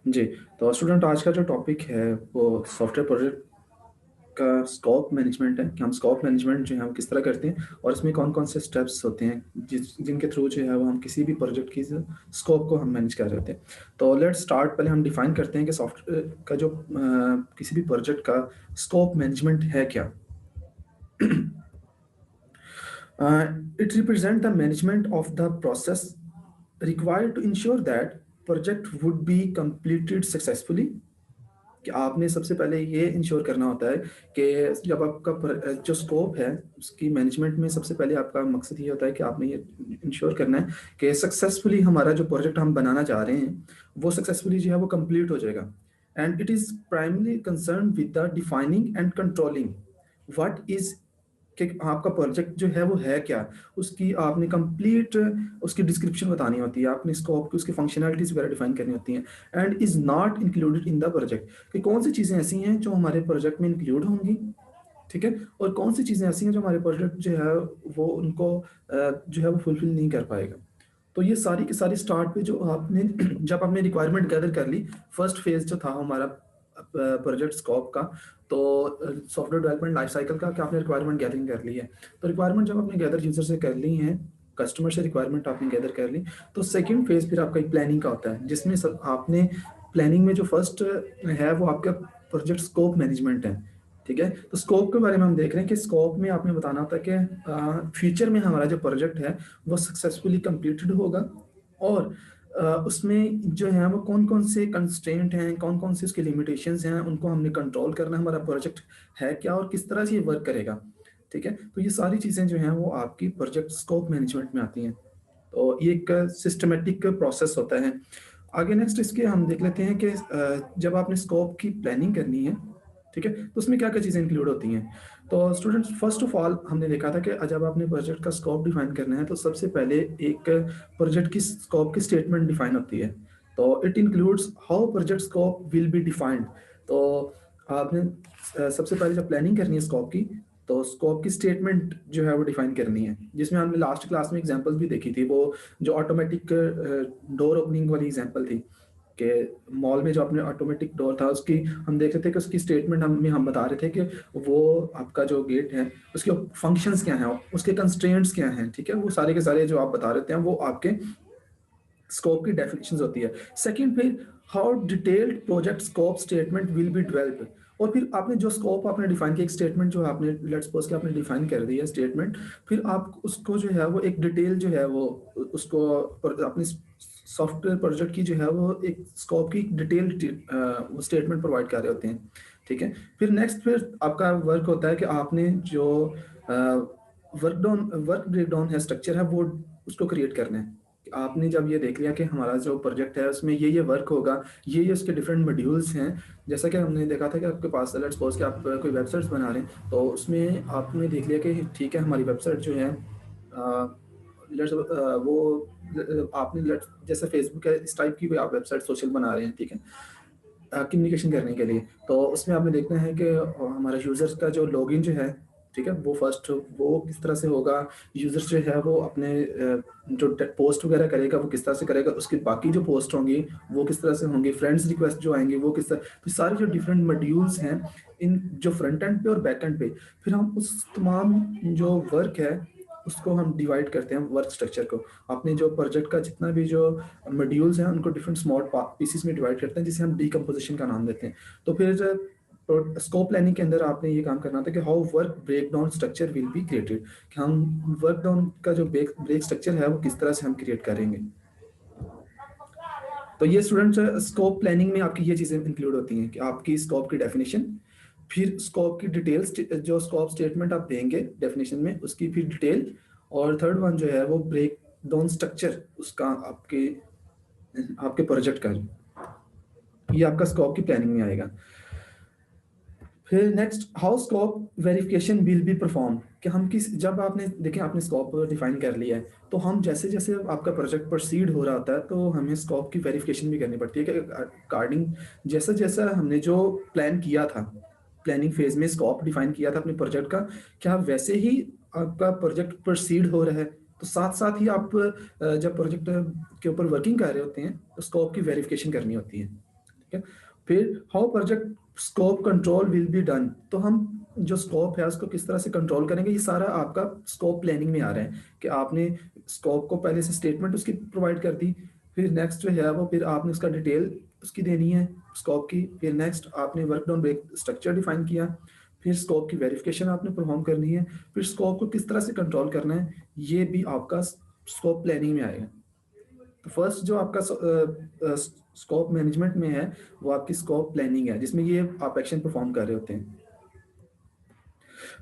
जी, तो स्टूडेंट आज का जो टॉपिक है वो सॉफ्टवेयर प्रोजेक्ट का स्कोप मैनेजमेंट है कि हम स्कोप मैनेजमेंट जो है हम किस तरह करते हैं और इसमें कौन-कौन से स्टेप्स होते हैं जिनके थ्रू जो है वो हम किसी भी प्रोजेक्ट की स्कोप को हम मैनेज कर रहे होते हैं। तो लेट्स स्टार्ट, पहले हम डिफाइन करते हैं कि सॉफ्टवेयर का जो किसी भी प्रोजेक्ट का स्कोप मैनेजमेंट है क्या? It represents the management of the process required to ensure that project would be completed successfully। कि आपने सबसे पहले ये इंश्योर करना होता है कि जब आपका जो स्कोप है उसकी मैनेजमेंट में सबसे पहले आपका मकसद ये होता है कि आपने ये इंश्योर करना है कि सक्सेसफुली हमारा जो प्रोजेक्ट हम बनाना चाह रहे हैं वो सक्सेसफुली जो है वो कंप्लीट हो जाएगा। And it is primarily concern with the defining and controlling what is कि आपका प्रोजेक्ट जो है वो है क्या? उसकी आपने कंप्लीट उसकी डिस्क्रिप्शन बतानी होती है, आपने स्कोप की उसकी फंक्शनैलिटीज़ वगैरह डिफाइन करनी होती हैं। And is not included in the project कि कौन-सी चीज़ें ऐसी हैं जो हमारे प्रोजेक्ट में इंक्लूड होंगी, ठीक है? और कौन-सी चीज़ें ऐसी हैं जो हमारे प्रोजेक्ट जो है वो उनको जो है वो फुलफिल नहीं कर पाएगा। तो ये सारी की सारी स्टार्ट पे जो आपने जब आपने रिक्वायरमेंट गैदर कर ली, फर्स्ट फेज़ जो था हमारा प्रोजेक्ट स्कोप का, तो सॉफ्टवेयर डेवलपमेंट लाइफ साइकिल का कि आपने रिक्वायरमेंट गैदरिंग कर ली है। तो रिक्वायरमेंट जब आपने गैदर यूज़र से कर ली हैं, कस्टमर से रिक्वायरमेंट आपने गैदर कर ली, तो सेकंड फेज़ फिर आपका एक प्लानिंग का होता है, जिसमें सब आपने प्लानिंग में जो फर्स्ट है वो आपका प्रोजेक्ट स्कोप मैनेजमेंट है, ठीक है? तो स्कोप के बारे में हम देख रहे हैं कि स्कोप में आपने बताना होता है कि फ्यूचर में हमारा जो प्रोजेक्ट है वो सक्सेसफुली कंप्लीटेड होगा और उसमें जो है वो कौन-कौन से कंस्ट्रेंट हैं, कौन-कौन से उसके लिमिटेशंस हैं, उनको हमने कंट्रोल करना है, हमारा प्रोजेक्ट है क्या और किस तरह से ये वर्क करेगा, ठीक है? तो ये सारी चीज़ें जो हैं वो आपकी प्रोजेक्ट स्कोप मैनेजमेंट में आती हैं। तो ये एक सिस्टमैटिक प्रोसेस होता है। आगे नेक्स्ट इसके हम देख लेते हैं कि जब आपने स्कोप की प्लानिंग करनी है, ठीक है? तो उसमें क्या-क्या चीज़ें इंक्लूड होती हैं। तो स्टूडेंट्स फर्स्ट ऑफ ऑल हमने देखा था कि जब आपने प्रोजेक्ट का स्कोप डिफाइन करना है तो सबसे पहले एक प्रोजेक्ट की स्कोप की स्टेटमेंट डिफाइन होती है। तो it includes how project scope will be defined. तो आपने सबसे पहले जब प्लानिंग करनी है स्कोप की, तो स्कोप की स्टेटमेंट जो है वो डिफाइन करनी है, जिसमें हमने लास्ट क्लास में एग्जांपल्स भी देखी थी, वो जो ऑटोमेटिक डोर ओपनिंग वाली एग्जांपल थी कि मॉल में जो अपने ऑटोमेटिक डोर था उसकी हम देख रहे थे कि उसकी स्टेटमेंट हम बता रहे थे कि वो आपका जो गेट है उसके फंक्शंस क्या हैं, उसके कंस्ट्रेंट्स क्या हैं, ठीक है? वो सारे के सारे जो आप बता रहे थे वो आपके स्कोप की डेफिनेशंस होती है। सेकंड फिर how detailed project scope statement will be developed. और फिर आपने जो स्कोप आपने डिफाइन किया, एक स्टेटमेंट जो आपने लेट्स सपोज कि आपने डिफाइन कर दी है स्टेटमेंट, फिर आप उसको जो है वो एक डिटेल जो है वो उसको अपने सॉफ्टवेयर प्रोजेक्ट की जो है वो एक स्कोप की डिटेल्ड वो स्टेटमेंट प्रोवाइड कर रहे होते हैं, ठीक है? फिर नेक्स्ट फिर आपका वर्क होता है कि आपने जो वर्क ब्रेकडाउन है, स्ट्रक्चर है, वो उसको क्रिएट करना है। आपने जब ये देख लिया कि हमारा जो प्रोजेक्ट है उसमें ये वर्क होगा, ये उसके डिफरेंट मॉड्यूल्स हैं। जैसा कि हमने देखा था कि आपके पास लेट्स सपोज कि आप कोई वेबसाइट्स बना रहे हैं, तो उसमें आपने देख लिया कि ठीक है हमारी वेबसाइट जो है वो आपने लेट्स जैसे फेसबुक है इस टाइप की कोई आप वेबसाइट सोशल बना रहे हैं, ठीक है? कम्युनिकेशन करने के लिए। तो उसमें आपने देखना है कि हमारा यूज़र्स का जो लॉगिन जो है, ठीक है? वो फर्स्ट वो किस तरह से होगा, यूज़र्स जो है वो अपने जो ट पोस्ट वगैरह करेगा वो किस तरह से करेगा, उसकी बाकी जो पोस्ट होंगी वो किस तरह से होंगी, फ्रेंड्स रिक्वेस्ट जो आएँगे वो किस तरह, तो सारे जो डिफरेंट मॉड्यूल्स हैं, इन जो फ्रंट एंड पे और बैक एंड पे, फिर हम उस तमाम जो वर्क है उसको हम डिवाइड करते हैं वर्क स्ट्रक्चर को। अपने जो प्रोजेक्ट का जितना भी जो मॉड्यूल्स हैं उनको डिफरेंट स्मॉल पीसेस में डिवाइड करते हैं, जिसे हम डिकम्पोजिशन का नाम देते हैं। तो फिर स्कोप प्लानिंग के अंदर आपने ये काम करना था कि how work breakdown structure will be created, कि हम वर्क डाउन का जो ब्रेक ब्रेक स्ट्रक्चर है वो किस तरह से हम क्रिएट करेंगे। तो ये स्टूडेंट्स स्कोप प्लानिंग में आपकी ये चीज़ें इंक्लूड होती हैं कि आपकी स्कोप की डेफिनेशन, फिर स्कोप की डिटेल्स, जो स्कोप स्टेटमेंट आप देंगे डेफिनेशन में उसकी फिर डिटेल, और थर्ड वन जो है वो ब्रेक डाउन स्ट्रक्चर उसका आपके आपके प्रोजेक्ट का, ये आपका स्कोप की प्लानिंग में आएगा। फिर next how scope verification will be perform, कि हम किस जब आपने देखें आपने स्कोप डिफाइन कर लिया है, तो हम जैसे जैसे आपका प्रोजेक्ट प्रोसीड हो रहा होता है तो हमें स्कोप की वेरिफिकेशन भी करनी पड़ती है कि अकॉर्डिंग जैसा जैसा हमने जो प्लान किया था, प्लानिंग फेज में स्कोप डिफाइन किया था अपने प्रोजेक्ट का, क्या वैसे ही आपका प्रोजेक्ट प्रोसीड हो रहा है। तो साथ साथ ही आप जब प्रोजेक्ट के ऊपर वर्किंग कर रहे होते हैं तो स्कोप की वेरिफिकेशन करनी होती है, ठीक है। फिर how project scope control will be done, तो हम जो स्कोप है उसको किस तरह से कंट्रोल करेंगे, ये सारा आपका स्कोप प्लानिंग में आ रहा है कि आपने स्कोप को पहले से स्टेटमेंट उसकी प्रोवाइड कर दी, फिर नेक्स्ट जो है वो फिर आपने उसका डिटेल उसकी देनी है स्कोप की, फिर नेक्स्ट आपने work down break structure define किया, फिर स्कोप की वेरिफिकेशन आपने परफॉर्म करनी है, फिर स्कोप को किस तरह से कंट्रोल करना है, ये भी आपका स्कोप प्लानिंग में आएगा। तो फर्स्ट जो आपका स्कोप मैनेजमेंट में है वो आपकी स्कोप प्लानिंग है, जिसमें ये आप एक्शन परफॉर्म कर रहे होते हैं।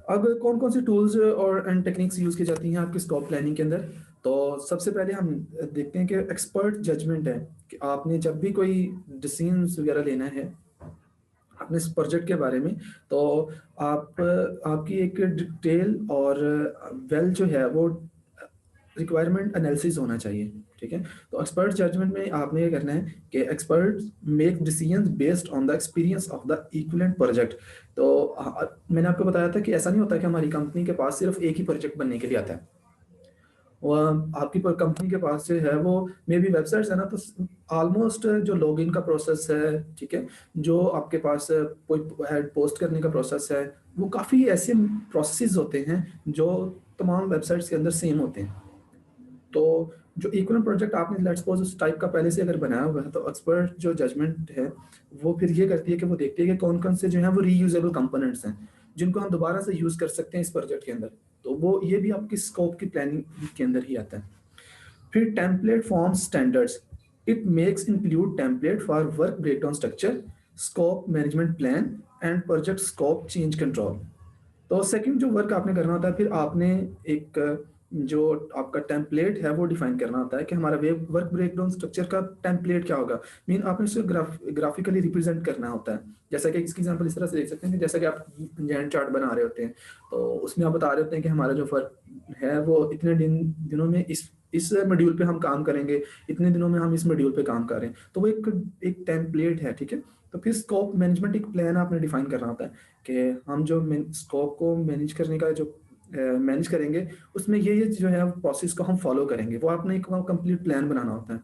अब कौन कौन से टूल्स और एंड टेक्निक्स यूज की जाती हैं आपकी स्कोप प्लानिंग के अंदर, तो सबसे पहले हम देखते हैं कि एक्सपर्ट जजमेंट है कि आपने जब भी कोई डिसीजंस वगैरह लेना है अपने इस प्रोजेक्ट के बारे में, तो आप आपकी एक डिटेल और वेल जो है वो रिक्वायरमेंट एनालिसिस होना चाहिए, ठीक है। तो एक्सपर्ट जजमेंट में आपने ये करना है कि expert make decisions based on the experience of the equivalent project. तो मैंने आपको बताया था कि ऐसा नहीं होता कि हमारी कंपनी के पास सिर्फ एक ही प्रोजेक्ट बनने के लिए आता है, आपकी कंपनी के पास जो है वो मे बी वेबसाइट्स है ना, तो ऑलमोस्ट जो लॉगिन का प्रोसेस है, ठीक है, जो आपके पास कोई हेड पोस्ट करने का प्रोसेस है, वो काफ़ी ऐसे प्रोसेसेस होते हैं जो तमाम वेबसाइट्स के अंदर सेम होते हैं। तो जो इक्वल प्रोजेक्ट आपने लेट्स सपोज उस टाइप का पहले से अगर बनाया हुआ है, तो एक्सपर्ट जो जजमेंट है वो फिर ये करती है कि वो देखती है कि कौन कौन से जो है वो रीयूजेबल कंपोनेंट्स हैं जिनको हम दोबारा से यूज कर सकते हैं इस प्रोजेक्ट के अंदर, तो वो ये भी आपकी स्कोप की प्लानिंग के अंदर ही आता है। फिर template form standards, it makes include template for work breakdown structure, scope management plan and project scope change control. तो सेकंड जो वर्क आपने करना होता है, फिर आपने एक जो आपका टेम्पलेट है वो डिफाइन करना होता है कि हमारा वेब वर्क ब्रेकडाउन स्ट्रक्चर का टेम्पलेट क्या होगा, मीन आपने उसे ग्राफिकली रिप्रेजेंट करना होता है। जैसा कि इसकी एग्जांपल इस तरह से देख सकते हैं कि जैसा कि आप गैंट चार्ट बना रहे होते हैं, तो उसमें आप बता रहे होते हैं कि हमारा जो वर्क है वो इतने दिनों में इस मॉड्यूल पे हम काम करेंगे, इतने दिनों में हम इस मॉड्यूल पे काम कर रहे हैं, तो वो एक टेम्पलेट है, ठीक है। तो फिर स्कोप मैनेजमेंट एक प्लान आपने डिफाइन करना होता है कि हम जो स्कोप को मैनेज करने का जो मैनेज करेंगे उसमें ये जो है प्रोसेस को हम फॉलो करेंगे, वो आपने एक कंप्लीट प्लान बनाना होता है।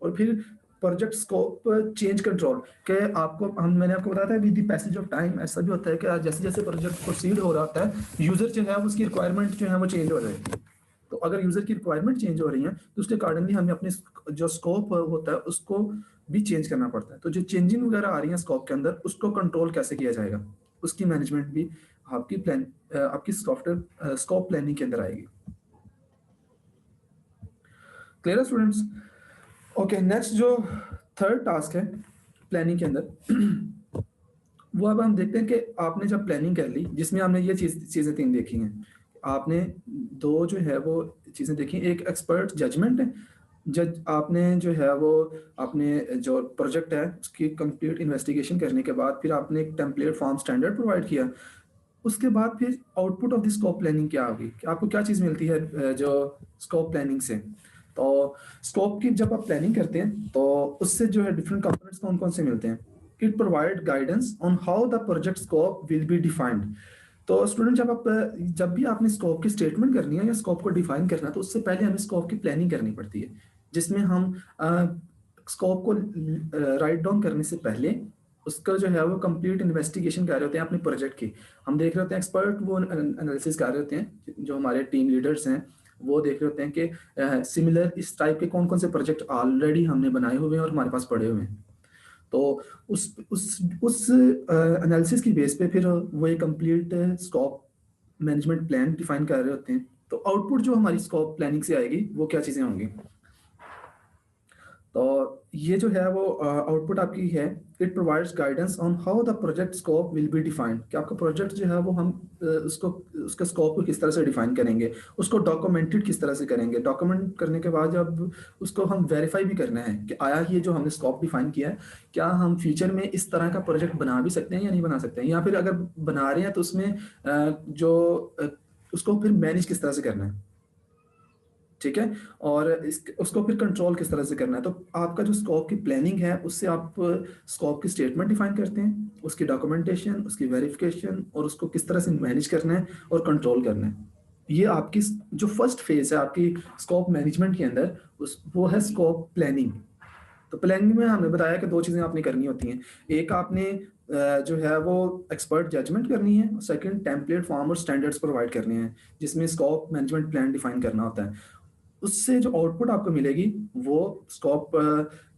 और फिर प्रोजेक्ट स्कोप चेंज कंट्रोल के आपको मैंने आपको बताया था with the passage of time ऐसा भी होता है कि जैसे जैसे प्रोजेक्ट प्रोसीड हो रहा होता है यूजर जो है उसकी रिक्वायरमेंट जो है वो चेंज हो रही है, तो अगर यूजर की रिक्वायरमेंट चेंज हो रही है तो उसके अकॉर्डिंगली हमें अपने जो स्कोप होता है उसको भी चेंज करना पड़ता है। तो जो चेंजिंग वगैरह आ रही है स्कोप के अंदर उसको कंट्रोल कैसे किया जाएगा, उसकी मैनेजमेंट भी आपकी आपकी सॉफ्टवेयर स्कोप प्लानिंग के अंदर आएगी। क्लियर है स्टूडेंट्स? ओके, नेक्स्ट जो थर्ड टास्क है प्लानिंग के अंदर वो अब हम देखते हैं कि आपने जब प्लानिंग कर ली जिसमें आपने ये चीज़ें तीन देखी हैं, आपने दो जो है वो चीज़ें देखी, एक एक्सपर्ट जजमेंट है, जज आपने जो है वो आपने जो प्रोजेक्ट है उसकी कंप्लीट इन्वेस्टिगेशन करने के बाद फिर आपने एक टेम्पलेट फॉर्म स्टैंडर्ड प्रोवाइड किया, उसके बाद फिर output of the scope planning क्या होगी कि आपको क्या चीज़ मिलती है जो स्कोप प्लानिंग से। तो स्कोप की जब आप प्लानिंग करते हैं तो उससे जो है डिफरेंट कंपोनेंट्स कौन कौन से मिलते हैं, it provide guidance on how the project scope will be defined. तो स्टूडेंट जब भी आपने स्कोप की स्टेटमेंट करनी है या स्कोप को डिफाइन करना है तो उससे पहले हमें स्कोप की प्लानिंग करनी पड़ती है, जिसमें हम स्कोप को राइट डाउन करने से पहले उसका जो है वो कंप्लीट इन्वेस्टिगेशन कर रहे होते हैं अपने प्रोजेक्ट की। हम देख रहे होते हैं एक्सपर्ट वो एनालिसिस कर रहे होते हैं, जो हमारे टीम लीडर्स हैं वो देख रहे होते हैं कि सिमिलर इस टाइप के कौन कौन से प्रोजेक्ट ऑलरेडी हमने बनाए हुए हैं और हमारे पास पड़े हुए हैं। तो उस एनालिसिस की बेस पे फिर वो एक complete scope management plan define कर रहे होते हैं। तो आउटपुट जो हमारी स्कोप प्लानिंग से आएगी वो क्या चीज़ें होंगी, तो ये जो है वो आउटपुट आपकी है, it provides guidance on how the project scope will be defined कि आपका प्रोजेक्ट जो है वो हम उसको उसके स्कोप को किस तरह से डिफाइन करेंगे, उसको डॉक्यूमेंटेड किस तरह से करेंगे, डॉक्यूमेंट करने के बाद जब उसको हम वेरीफाई भी करना है कि आया ये जो हमने स्कोप डिफाइन किया है क्या हम फ्यूचर में इस तरह का प्रोजेक्ट बना भी सकते हैं या नहीं बना सकते हैं, या फिर अगर बना रहे हैं तो उसमें उसको फिर मैनेज किस तरह से करना है, ठीक है, और उसको फिर कंट्रोल किस तरह से करना है। तो आपका जो स्कोप की प्लानिंग है उससे आप स्कोप की स्टेटमेंट डिफाइन करते हैं, उसकी डॉक्यूमेंटेशन, उसकी वेरिफिकेशन और उसको किस तरह से मैनेज करना है और कंट्रोल करना है। ये आपकी जो फर्स्ट फेज है आपकी स्कोप मैनेजमेंट के अंदर वो है स्कोप प्लानिंग। तो तो प्लानिंग में हमने बताया कि 2 चीज़ें आपने करनी होती हैं। एक आपने जो है वो एक्सपर्ट जजमेंट करनी है, सेकंड टेम्पलेट फॉर्म और स्टैंडर्ड्स प्रोवाइड करने हैं, जिसमें स्कोप मैनेजमेंट प्लान डिफाइन करना होता है। उससे जो आउटपुट आपको मिलेगी वो स्कोप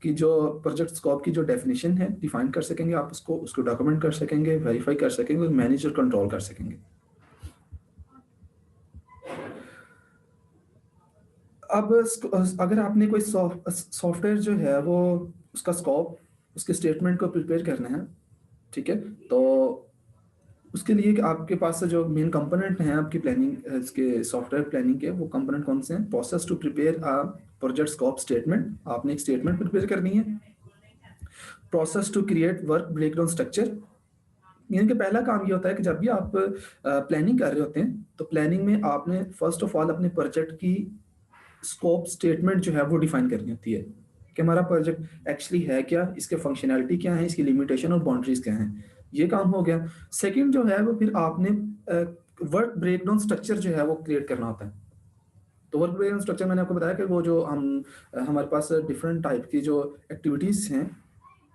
की जो प्रोजेक्ट स्कोप की जो डेफिनिशन है डिफाइन कर सकेंगे आप उसको डॉक्यूमेंट कर सकेंगे, वेरीफाई कर सकेंगे और मैनेज और कंट्रोल कर सकेंगे। अब अगर आपने कोई सॉफ्टवेयर जो है वो उसका स्कोप, उसके स्टेटमेंट को प्रिपेयर करना है, ठीक है? तो उसके लिए आपके पास से जो मेन कंपोनेंट हैं आपकी प्लानिंग इसके सॉफ्टवेयर प्लानिंग के, वो कंपोनेंट कौन से हैं? Process to prepare a project scope statement, आपने एक स्टेटमेंट प्रिपेयर करनी है। Process to create work breakdown structure, यानी कि पहला काम ये होता है कि जब भी आप प्लानिंग कर रहे होते हैं, तो प्लानिंग में आपने फर्स्ट ऑफ ऑल अपने प्रोजेक्ट की स्कोप स्टेटमेंट जो है वो डिफाइन करनी होती है कि हमारा प्रोजेक्ट एक्चुअली है क्या, इसके फंक्शनैलिटी क्या है, इसकी लिमिटेशन और बाउंड्रीज क्या हैं। ये काम हो गया। सेकंड जो है वो फिर आपने वर्क ब्रेकडाउन स्ट्रक्चर जो है वो क्रिएट करना होता है। तो वर्क ब्रेकडाउन स्ट्रक्चर मैंने आपको बताया कि वो जो हमारे पास डिफरेंट टाइप की जो एक्टिविटीज़ हैं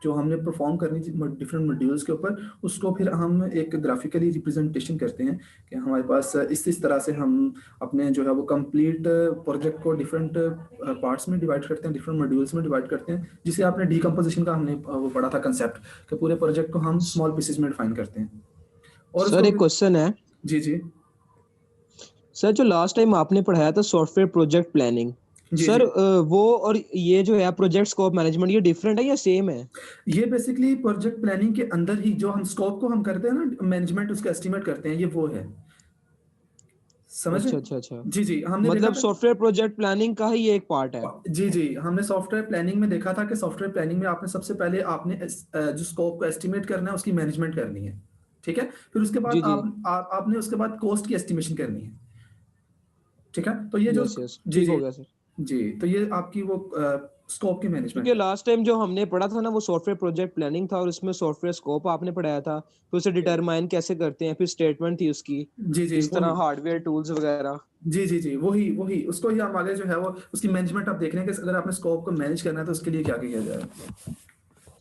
जो हमने परफॉर्म करनी थी डिफरेंट मॉड्यूल्स के ऊपर, उसको फिर हम एक ग्राफिकली रिप्रेजेंटेशन करते हैं कि हमारे पास इस तरह से हम अपने जो है वो कंप्लीट प्रोजेक्ट को डिफरेंट पार्ट्स में डिवाइड करते हैं, डिफरेंट मॉड्यूल्स में डिवाइड करते हैं, जिसे आपने डीकम्पोजिशन का हमने वो पढ़ा था कंसेप्ट कि पूरे प्रोजेक्ट को हम स्मॉल पीसेस में डिफाइन करते हैं और सर उसको एक क्वेश्चन है। जी जी सर जो लास्ट टाइम आपने पढ़ाया था सॉफ्टवेयर प्रोजेक्ट प्लानिंग, जी सर जी वो और ये जो है प्रोजेक्ट स्कोप मैनेजमेंट, ये डिफरेंट है या सेम है? ये बेसिकली प्रोजेक्ट प्लानिंग के अंदर ही जो हम स्कोप को हम करते हैं ना, मैनेजमेंट उसका एस्टिमेट करते हैं, ये वो है। समझ रहे अच्छा हैं? अच्छा अच्छा, जी जी हमने देखा मतलब था। सॉफ्टवेयर प्रोजेक्ट प्लानिंग का ही एक पार्ट है। जी जी हमने सॉफ्टवेयर प्लानिंग में देखा था कि सॉफ्टवेयर प्लानिंग में आपने सबसे पहले आपने जो स्कोप को एस्टिमेट करना है उसकी मैनेजमेंट करनी है, ठीक है? फिर उसके बाद जी जी, आपने उसके बाद कॉस्ट की एस्टिमेशन करनी है, ठीक है? तो ये जो यस यस, जी ठीक जी हो गया सर। जी तो ये आपकी वो स्कोप की क्योंकि मैनेजमेंट है। लास्ट टाइम जो हमने पढ़ा था ना वो सॉफ्टवेयर प्रोजेक्ट प्लानिंग था और उसमें सॉफ्टवेयर स्कोप आपने पढ़ाया था, फिर उसे डिटरमाइन कैसे करते हैं, फिर स्टेटमेंट थी उसकी, जी जी इस तरह वही हार्डवेयर टूल्स वगैरह। जी जी जी वही वही उसको ही हम आगे जो है वो उसकी मैनेजमेंट आप देख रहे हैं कि अगर आपने स्कोप को मैनेज करना है तो उसके लिए क्या किया जाए।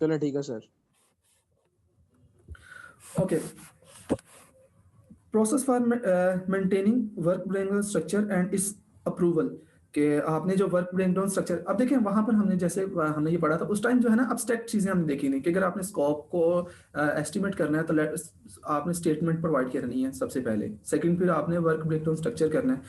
चलो ठीक है sir. Okay, process for maintaining work breakdown structure and it's approval, कि आपने जो वर्क ब्रेकडाउन स्ट्रक्चर, अब देखें वहां पर हमने जैसे हमने ये पढ़ा था उस टाइम जो है ना अब्स्ट्रैक्ट चीजें हमने देखी नहीं कि अगर आपने स्कोप को एस्टिमेट करना है तो आपने स्टेटमेंट प्रोवाइड करनी है सबसे पहले, सेकंड फिर आपने वर्क ब्रेकडाउन स्ट्रक्चर करना है,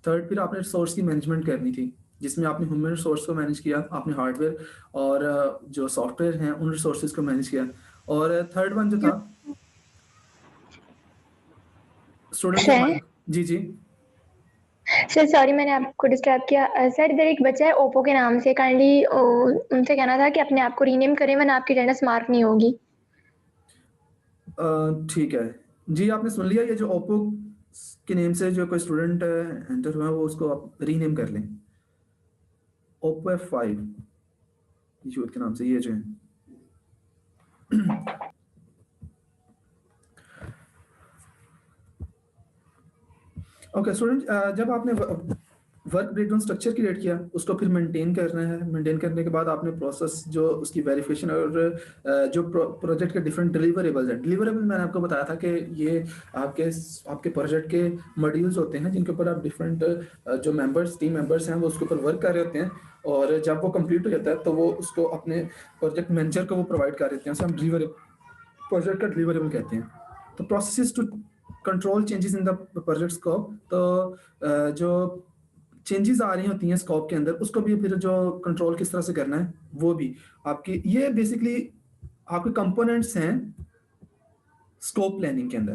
थर्ड फिर आपने रिसोर्स की मैनेजमेंट करनी थी जिसमें आपने ह्यूमन रिसोर्स को मैनेज किया, आपने हार्डवेयर और जो सॉफ्टवेयर हैं उन रिसोर्सेज को मैनेज किया, और थर्ड वन जो था स्टूडेंट की सर माइक। जी जी सर सॉरी मैंने आपको डिस्टर्ब किया। सर इधर एक बच्चा है ओप्पो के नाम से, काइंडली उनसे कहना था कि अपने आप को रीनेम करें वरना आपकी अटेंडेंस मार्क नहीं होगी। ठीक है जी, आपने सुन लिया, ये जो ओप्पो के नेम से जो कोई स्टूडेंट एंटर हुआ है वो उसको आप रीनेम कर लें, ओप्पो F5 यूथ के नाम से ये जो है। ओके स्टूडेंट, जब आपने वर्क ब्रेकडाउन स्ट्रक्चर क्रिएट किया उसको फिर मेंटेन करना है, मेंटेन करने के बाद आपने प्रोसेस जो उसकी वेरिफिकेशन और जो प्रोजेक्ट के डिफरेंट डिलीवरेबल्स हैं, डिलीवरेबल मैंने आपको बताया था कि ये आपके आपके प्रोजेक्ट के मॉड्यूल्स होते हैं जिनके ऊपर आप डिफरेंट जो मेंबर्स टीम मेंबर्स हैं वो उसके ऊपर वर्क कर रहे होते हैं, और जब वो कंप्लीट हो जाता है तो वो उसको अपने प्रोजेक्ट मैनेजर को वो प्रोवाइड कर देते हैं, उसे हम डिलीवरेबल प्रोजेक्ट का डिलीवरेबल कहते हैं। तो process to control changes in the project scope, तो जो चेंजेस आ रही होती हैं स्कोप के अंदर उसको भी फिर जो कंट्रोल किस तरह से करना है वो भी आपकी, ये बेसिकली आपके कंपोनेंट्स हैं स्कोप प्लानिंग के अंदर,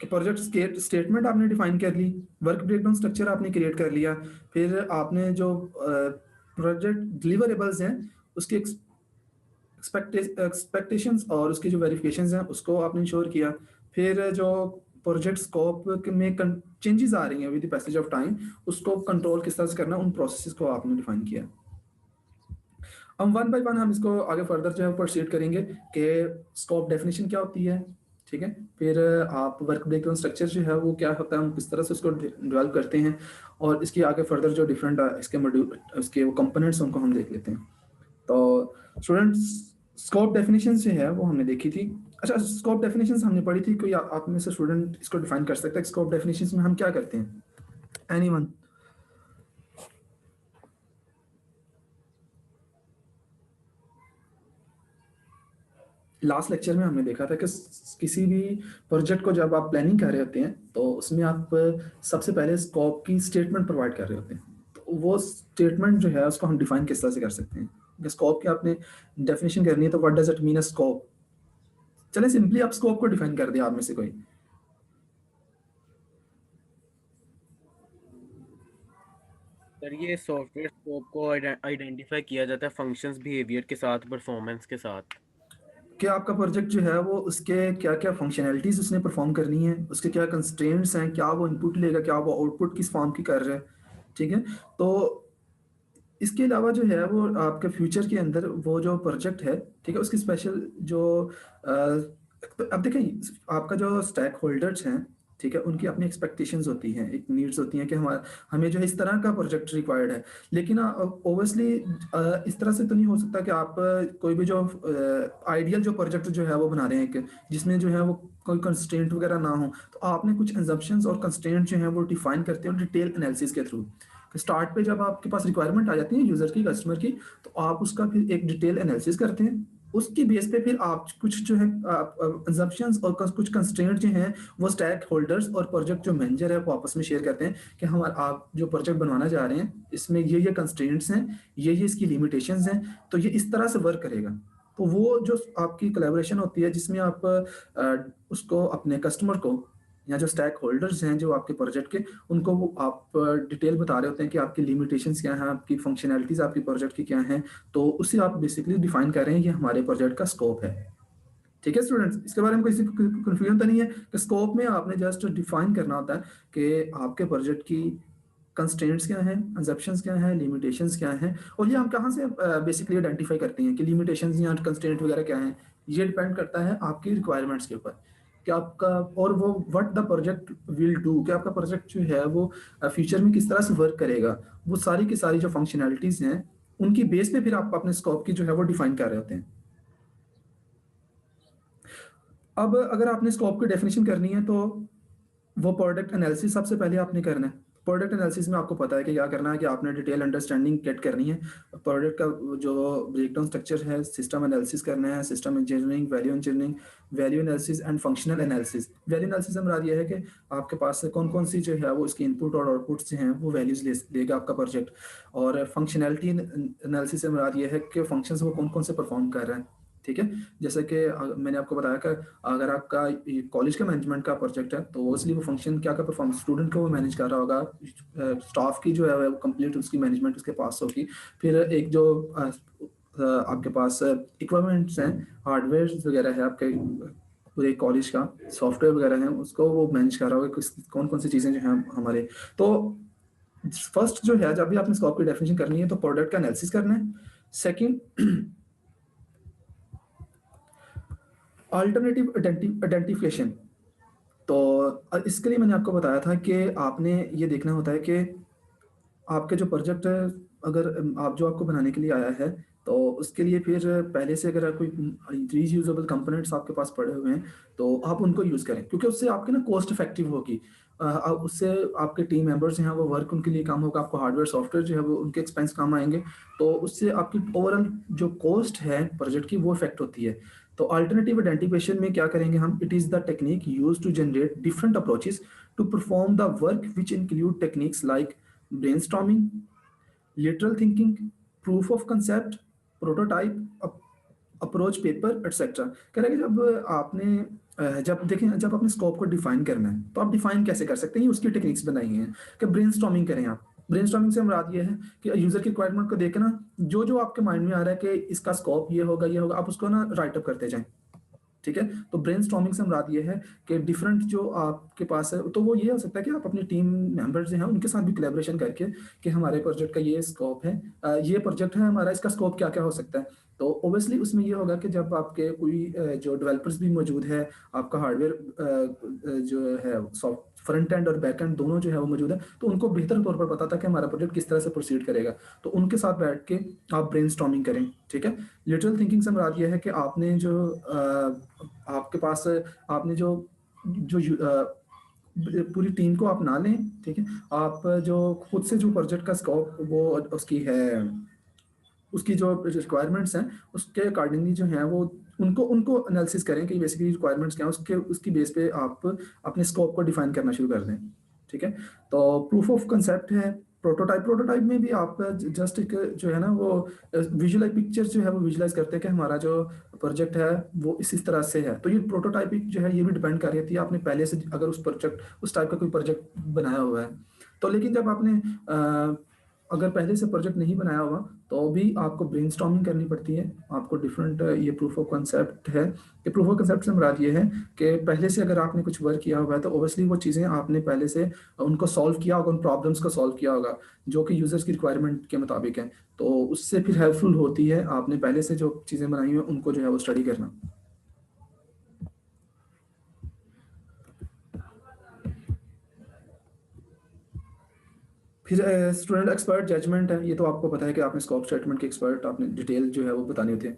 कि प्रोजेक्ट स्टेटमेंट आपने डिफाइन कर ली, वर्क ब्रेकडाउन स्ट्रक्चर आपने क्रिएट कर लिया, फिर आपने जो प्रोजेक्ट डिलीवरेबल्स हैं उसके एक्सपेक्टेशंस और उसकी जो वेरिफिकेशंस हैं उसको आपने इंश्योर किया, फिर जो प्रोजेक्ट स्कोप में चेंजेस आ रही हैं with the passage of time उसको कंट्रोल किस तरह से करना, उन प्रोसेसेस को आपने डिफाइन किया। हम वन बाय वन हम इसको आगे फर्दर जो है प्रोसीड करेंगे कि स्कोप डेफिनेशन क्या होती है, ठीक है, फिर आप वर्क ब्रेकडाउन स्ट्रक्चर जो है वो क्या होता है, हम किस तरह से उसको डेवलप करते हैं, और इसके आगे फर्दर जो डिफरेंट इसके मॉड्यूल इसके वो कंपोनेंट्स उनको हम देख लेते हैं। तो स्टूडेंट्स, स्कोप डेफिनेशन जो है वो हमने देखी थी। अच्छा, स्कोप डेफिनेशन हमने पढ़ी थी, कोई आप में से स्टूडेंट इसको डिफाइन कर सकता है स्कोप डेफिनेशन में हम क्या करते हैं? एनीवन? लास्ट लेक्चर में हमने देखा था कि किसी भी प्रोजेक्ट को जब आप प्लानिंग कर रहे होते हैं तो उसमें आप सबसे पहले स्कोप की स्टेटमेंट प्रोवाइड कर रहे होते हैं। तो वो स्टेटमेंट जो है उसको हम डिफाइन किस तरह से कर सकते हैं? स्कोप की आपने डेफिनेशन करनी है तो what does it mean a scope? चले सिंपली आप स्कोप को डिफाइन कर दिया आप में से कोई। सर ये सॉफ्टवेयर स्कोप को आइडेंटिफाई किया जाता है फंक्शंस बिहेवियर के साथ, परफॉर्मेंस के साथ। कि आपका प्रोजेक्ट जो है वो उसके क्या क्या फंक्शनैलिटीज उसने परफॉर्म करनी है, उसके क्या कंस्ट्रेंट्स हैं, क्या वो इनपुट लेगा, क्या वो आउटपुट किस फॉर्म की कर रहा है। ठीक है, तो इसके अलावा जो है वो आपके फ्यूचर के अंदर वो जो प्रोजेक्ट है, ठीक है, उसकी स्पेशल जो अब देखें आपका जो स्टैक होल्डर्स हैं, ठीक है, उनकी अपनी एक्सपेक्टेशंस होती हैं, एक नीड्स होती हैं कि हमें जो है इस तरह का प्रोजेक्ट रिक्वायर्ड है। लेकिन ओबियसली इस तरह से तो नहीं हो सकता कि आप कोई भी जो आइडियल जो प्रोजेक्ट जो है वो बना रहे हैं कि जिसमें जो है वो कोई कंस्ट्रेंट वगैरह ना हो। तो आपने कुछ एजम्पशंस और कंस्ट्रेंट जो है वो डिफाइन करते हैं डिटेल एनालिसिस के थ्रू। स्टार्ट पे जब आपके पास रिक्वायरमेंट आ जाती है यूजर की, कस्टमर की, तो आप उसका फिर एक डिटेल एनालिसिस करते हैं। उसकी बेस पे फिर आप कुछ जो है assumptions और कुछ कंस्ट्रेंट जो हैं वो स्टैक होल्डर्स और प्रोजेक्ट जो मैनेजर है वो आपस में शेयर करते हैं कि हमारा आप जो प्रोजेक्ट बनवाना जा रहे हैं इसमें ये कंस्ट्रेंट्स हैं, ये इसकी लिमिटेशंस हैं, तो ये इस तरह से वर्क करेगा। तो वो जो आपकी कोलैबोरेशन होती है जिसमें आप उसको अपने कस्टमर को या जो स्टैक होल्डर्स हैं जो आपके प्रोजेक्ट के, उनको वो आप डिटेल बता रहे होते हैं कि आपकी लिमिटेशंस क्या हैं, आपकी फंक्शनैलिटीज आपकी प्रोजेक्ट की क्या हैं। तो उससे आप बेसिकली डिफाइन कर रहे हैं ये हमारे प्रोजेक्ट का स्कोप है। ठीक है स्टूडेंट्स, इसके बारे में कोई कंफ्यूजन तो नहीं है कि स्कोप में आपने जस्ट डिफाइन करना होता है कि आपके प्रोजेक्ट की कंस्ट्रेंट्स क्या हैं, assumptions क्या हैं, लिमिटेशंस क्या हैं। और ये हम कहाँ से बेसिकली आइडेंटिफाई करते हैं कि लिमिटेशंस या कंस्ट्रेंट वगैरह क्या हैं? ये डिपेंड करता है आपकी रिक्वायरमेंट्स के ऊपर कि आपका और वो what the project will do, कि आपका प्रोजेक्ट जो है वो फ्यूचर में किस तरह से वर्क करेगा। वो सारी की सारी जो फंक्शनैलिटीज हैं उनकी बेस पे फिर आप अपने स्कोप की जो है वो डिफाइन कर रहे होते हैं। अब अगर आपने स्कोप की डेफिनेशन करनी है तो वो प्रोडक्ट एनालिसिस सबसे पहले आपने करना है। प्रोडक्ट एनालिसिस में आपको पता है कि क्या करना है कि आपने डिटेल अंडरस्टैंडिंग गेट करनी है प्रोडक्ट का जो ब्रेकडाउन स्ट्रक्चर है, सिस्टम एनालिसिस करना है, system engineering, value analysis and functional analysis. Value analysis से मुराद ये है कि आपके पास कौन कौन सी जो है वो इसकी इनपुट और आउटपुट से हैं वो वैल्यूज लेगा आपका प्रोजेक्ट। और फंक्शनैलिटी एनालिसिस से मुराद ये है कि फंक्शंस वो कौन कौन से परफॉर्म कर रहे हैं। ठीक है, जैसे कि मैंने आपको बताया कि अगर आपका कॉलेज का मैनेजमेंट का प्रोजेक्ट है तो ओबियसली वो फंक्शन क्या का परफॉर्म स्टूडेंट को वो मैनेज कर रहा होगा, स्टाफ की जो है वो कंप्लीट उसकी मैनेजमेंट उसके पास होगी। फिर एक जो आपके पास इक्विपमेंट्स हैं, हार्डवेयर वगैरह है आपके पूरे कॉलेज का, सॉफ्टवेयर वगैरह है, उसको वो मैनेज कर रहा होगा कौन कौन सी चीज़ें जो हैं हमारे। तो फर्स्ट जो है जब भी आपने स्कोप की डेफिनेशन करनी है तो प्रोडक्ट का एनालिसिस करना है। Second, alternative identification. तो इसके लिए मैंने आपको बताया था कि आपने ये देखना होता है कि आपके जो प्रोजेक्ट है, अगर आप जो आपको बनाने के लिए आया है तो उसके लिए फिर पहले से अगर कोई रीयूजेबल कंपोनेंट्स आपके पास पड़े हुए हैं तो आप उनको यूज़ करें, क्योंकि उससे आपके ना कॉस्ट इफेक्टिव होगी। उससे आपके टीम मेंबर्स हैं वो वर्क उनके लिए कम होगा, आपको हार्डवेयर सॉफ्टवेयर जो है वो उनके एक्सपेंस कम आएंगे। तो उससे आपकी ओवरऑल जो कॉस्ट है प्रोजेक्ट की वो इफेक्ट होती है। तो अल्टरनेटिव आइडेंटिफिकेशन में क्या करेंगे हम? It is the technique use to generate different approaches to perform the work which include techniques like brainstorming, lateral thinking, proof of concept, prototype, approach paper etcetera. कह रहे हैं कि जब आपने जब देखें जब आपने स्कोप को डिफाइन करना है तो आप डिफाइन कैसे कर सकते हैं? उसकी टेक्निक्स बनाई हैं कि ब्रेनस्टॉर्मिंग करें आप। ब्रेनस्टॉर्मिंग से मुराद ये है कि यूजर की रिक्वायरमेंट को देख के ना जो जो आपके माइंड में आ रहा है कि इसका स्कोप ये होगा आप उसको ना राइट अप करते जाएं। ठीक है, तो ब्रेनस्टॉर्मिंग से मुराद ये है कि डिफरेंट जो आपके पास है तो वो ये हो सकता है कि आप अपनी टीम मेंबर्स जो हैं उनके साथ भी कोलैबोरेशन करके कि हमारे प्रोजेक्ट का ये स्कोप है, ये प्रोजेक्ट है हमारा, इसका स्कोप क्या क्या हो सकता है। तो ओबियसली उसमें ये होगा कि जब आपके कोई जो डेवलपर्स भी मौजूद है, आपका हार्डवेयर जो है फ्रंट एंड और बैक एंड दोनों जो है वो मौजूद है, तो उनको बेहतर तौर पर पता था कि हमारा प्रोजेक्ट किस तरह से प्रोसीड करेगा। तो उनके साथ बैठ के आप ब्रेनस्टॉर्मिंग करें, ठीक है। लिटरल थिंकिंग से मुराद ये है कि आपने जो आपके पास आपने जो जो पूरी टीम को आप ना लें, ठीक है। आप जो खुद से जो प्रोजेक्ट का स्कोप वो उसकी है, उसकी जो रिक्वायरमेंट्स हैं उसके अकॉर्डिंगली जो है वो उनको उनको एनालिसिस करें कि बेसिकली रिक्वायरमेंट्स क्या हैं, उसके उसकी बेस पे आप अपने स्कोप को डिफाइन करना शुरू कर दें, ठीक है। तो प्रूफ ऑफ कंसेप्ट है, प्रोटोटाइप में भी आप जस्ट एक जो है ना वो विजुअलाइज पिक्चर जो है वो विजुअलाइज करते हैं कि हमारा जो प्रोजेक्ट है वो इस तरह से है। तो ये प्रोटोटाइपिंग जो है ये भी डिपेंड कर रही है आपने पहले से अगर उस टाइप का कोई प्रोजेक्ट बनाया हुआ है तो। लेकिन जब आपने अगर पहले से प्रोजेक्ट नहीं बनाया हुआ तो भी आपको ब्रेनस्टॉर्मिंग करनी पड़ती है। आपको डिफरेंट ये प्रूफ ऑफ कंसेप्ट है कि प्रूफ ऑफ कंसेप्ट से मुराद ये है कि पहले से अगर आपने कुछ वर्क किया हुआ है तो ओबियसली वो चीज़ें आपने पहले से उनको सॉल्व किया होगा, उन प्रॉब्लम्स को सॉल्व किया होगा जो कि यूजर्स की रिक्वायरमेंट के मुताबिक है। तो उससे फिर हेल्पफुल होती है आपने पहले से जो चीज़ें बनाई हुई हैं उनको जो है वो स्टडी करना। फिर स्टूडेंट एक्सपर्ट जजमेंट है, ये तो आपको पता है कि आपने स्कोप स्टेटमेंट के एक्सपर्ट आपने डिटेल जो है वो बतानी होती है।